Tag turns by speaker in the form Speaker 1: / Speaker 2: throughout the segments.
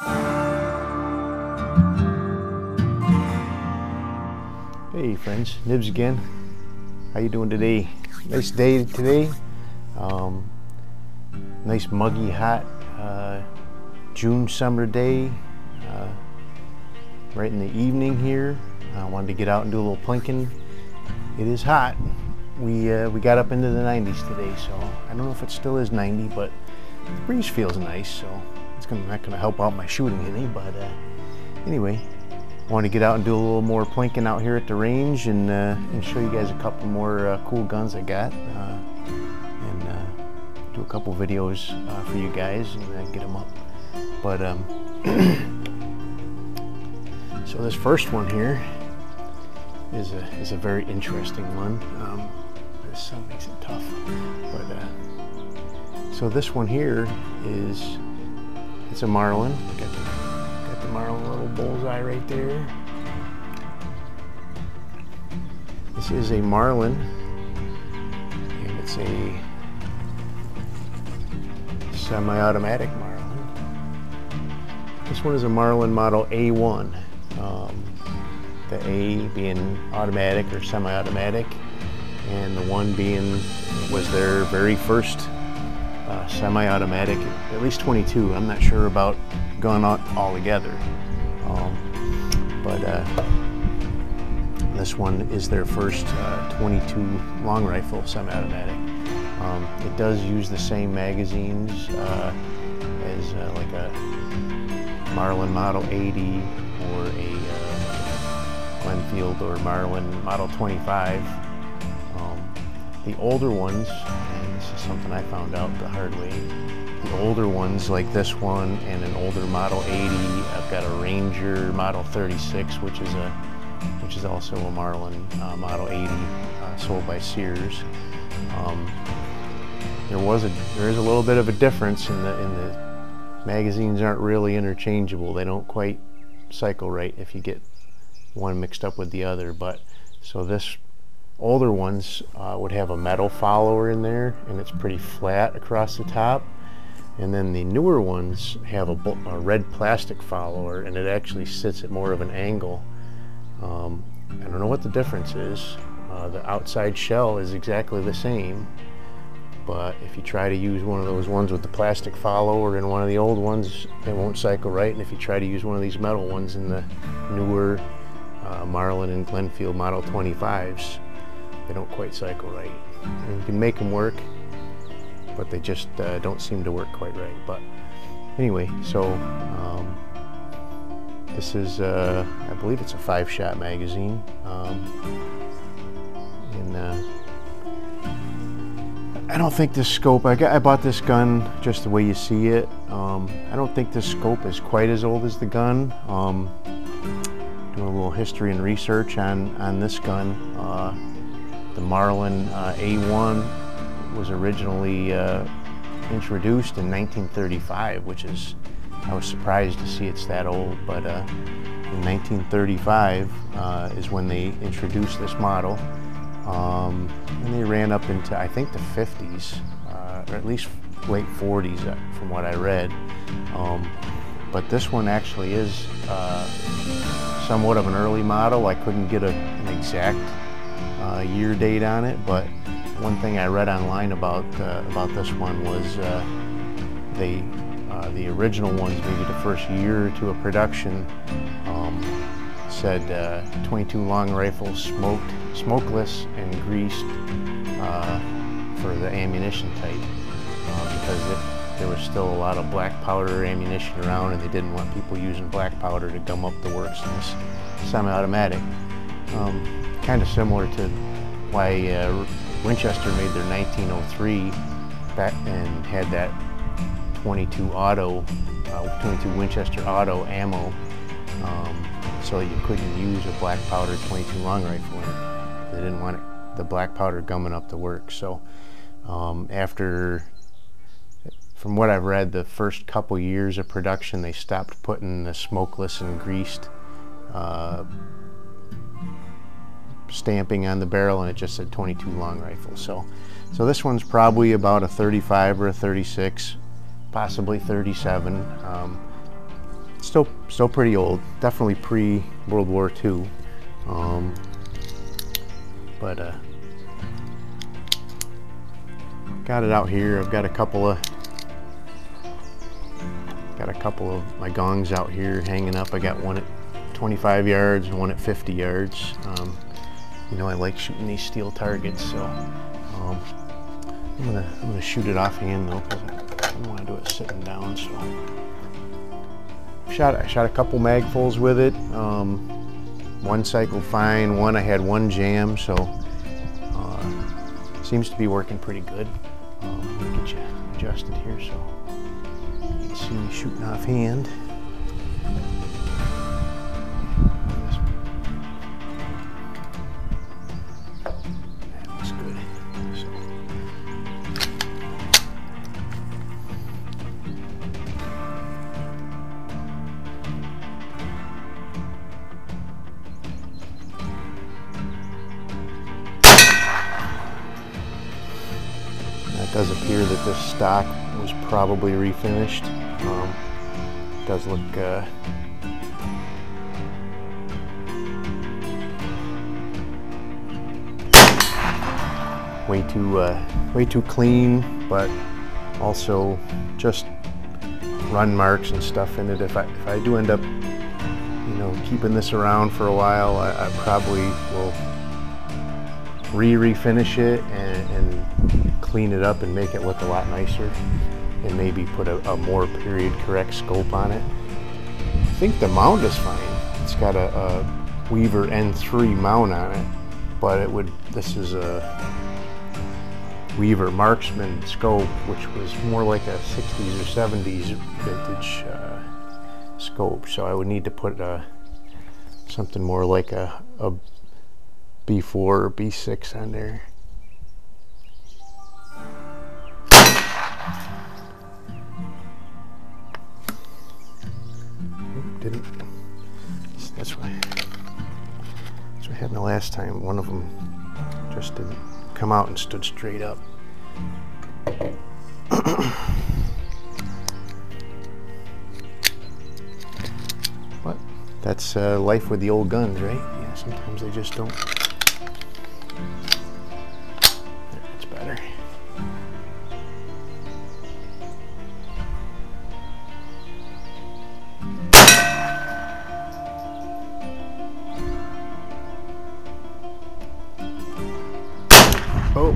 Speaker 1: Hey friends, Nibs again. How you doing today? Nice day today. Nice muggy hot June summer day. Right in the evening here. I wanted to get out and do a little plinking. It is hot. We got up into the 90s today, so I don't know if it still is 90, but the breeze feels nice, so it's not gonna help out my shooting any. But anyway. I want to get out and do a little more plinking out here at the range and show you guys a couple more cool guns I got and do a couple videos for you guys and get them up. But so this first one here is a very interesting one. This sun makes it tough, but so this one here it's a Marlin. Got the Marlin little bullseye right there. This is a Marlin, and it's a semi-automatic Marlin. This one is a Marlin model A1. The A being automatic or semi-automatic, and the 1 being was their very first semi-automatic, at least 22. I'm not sure about gun altogether, but this one is their first 22 long rifle semi-automatic. It does use the same magazines as like a Marlin Model 80 or a Glenfield or Marlin Model 25. The older ones, and this is something I found out the hard way, the older ones like this one and an older Model 80. I've got a Ranger Model 36, which is also a Marlin Model 80 sold by Sears. There is a little bit of a difference in the magazines aren't really interchangeable. They don't quite cycle right if you get one mixed up with the other. But so this older ones would have a metal follower in there, and it's pretty flat across the top. And then the newer ones have a red plastic follower, and it actually sits at more of an angle. I don't know what the difference is. The outside shell is exactly the same, but if you try to use one of those ones with the plastic follower in one of the old ones, it won't cycle right. And if you try to use one of these metal ones in the newer Marlin and Glenfield Model 25s, they don't quite cycle right. And you can make them work, but they just don't seem to work quite right. But anyway, so this is, I believe it's a 5-shot magazine. I don't think this scope, I bought this gun just the way you see it. I don't think this scope is quite as old as the gun. Doing a little history and research on this gun. The Marlin A1 was originally introduced in 1935, which is, I was surprised to see it's that old, but in 1935 is when they introduced this model. And they ran up into, I think, the 50s, or at least late 40s from what I read. But this one actually is somewhat of an early model. I couldn't get an exact year date on it, but one thing I read online about this one was the original ones, maybe the first year or two of production, said 22 long rifles smokeless and greased for the ammunition type, because there was still a lot of black powder ammunition around, and they didn't want people using black powder to gum up the works in this semi-automatic. Kind of similar to why Winchester made their 1903 back and had that 22 Winchester auto ammo, so you couldn't use a black powder 22 long rifle in it. They didn't want the black powder gumming up the work. So from what I've read, the first couple years of production, they stopped putting the smokeless and greased stamping on the barrel, and it just said 22 long rifle. So this one's probably about a 35 or a 36, possibly 37. still pretty old. Definitely pre-World War II. But got it out here. I've got a couple of my gongs out here hanging up. I got one at 25 yards and one at 50 yards. You know, I like shooting these steel targets, so I'm gonna shoot it offhand though, because I don't want to do it sitting down. So I shot a couple magfuls with it. One cycled fine. One I had one jam, so seems to be working pretty good. Let me get you adjusted here so you can see me shooting offhand. That looks good. So. It does appear that this stock was probably refinished. It does look way too clean, but also just run marks and stuff in it. If I do end up, you know, keeping this around for a while, I probably will refinish it and clean it up and make it look a lot nicer, and maybe put a more period correct scope on it. I think the mount is fine. It's got a Weaver N3 mount on it, but this is a Weaver Marksman scope, which was more like a 60s or 70s vintage scope. So I would need to put something more like a B4 or B6 on there. Didn't. That's what happened the last time. One of them just didn't come out and stood straight up. But that's life with the old guns, right? Yeah, sometimes they just don't. That's better. Oh,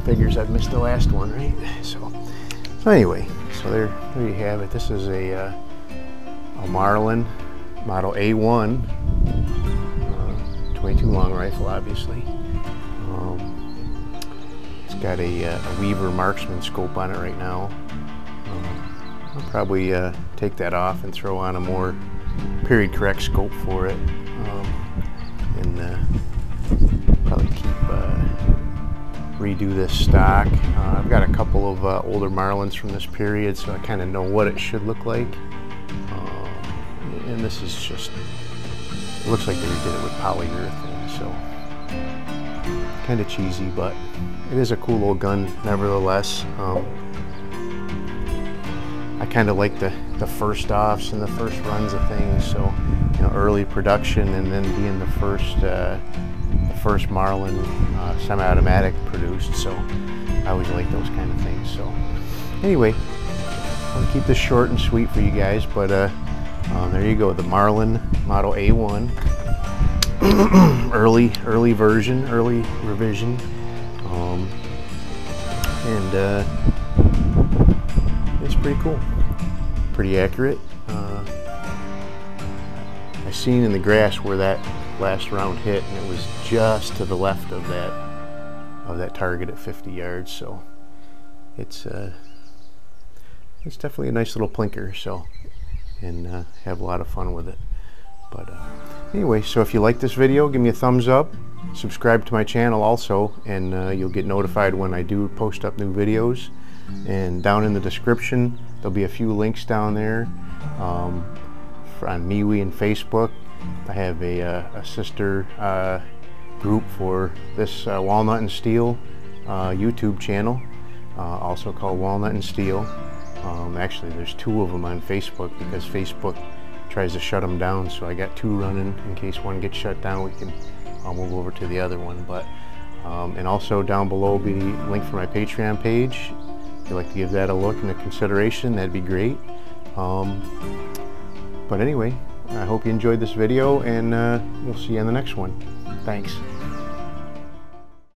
Speaker 1: figures I've missed the last one, right? So anyway, so there you have it. This is a Marlin model A1, 22 long rifle, obviously. It's got a Weaver Marksman scope on it right now. I'll probably take that off and throw on a more period correct scope for it, and probably keep redo this stock. I've got a couple of older Marlins from this period, so I kind of know what it should look like. And this is just, it looks like they redid it with polyurethane, so kind of cheesy, but it is a cool little gun nevertheless. I kind of like the first offs and the first runs of things, so you know, early production, and then being the first Marlin semi-automatic produced, so I always like those kind of things. So anyway, I'll keep this short and sweet for you guys, but there you go, the Marlin Model A1, early version, early revision, and it's pretty cool, pretty accurate. I seen in the grass where that last round hit, and it was just to the left of that target at 50 yards. So it's definitely a nice little plinker. So, and have a lot of fun with it. But anyway, so if you like this video, give me a thumbs up, subscribe to my channel also, and you'll get notified when I do post up new videos. And down in the description, there'll be a few links down there on MeWe and Facebook. I have a sister group for this Walnut and Steel YouTube channel, also called Walnut and Steel. Actually, there's two of them on Facebook, because Facebook tries to shut them down. So I got 2 running in case one gets shut down. We can move over to the other one. But and also down below will be a link for my Patreon page. If you'd like to give that a look and a consideration, that'd be great. But anyway, I hope you enjoyed this video, and we'll see you on the next one. Thanks.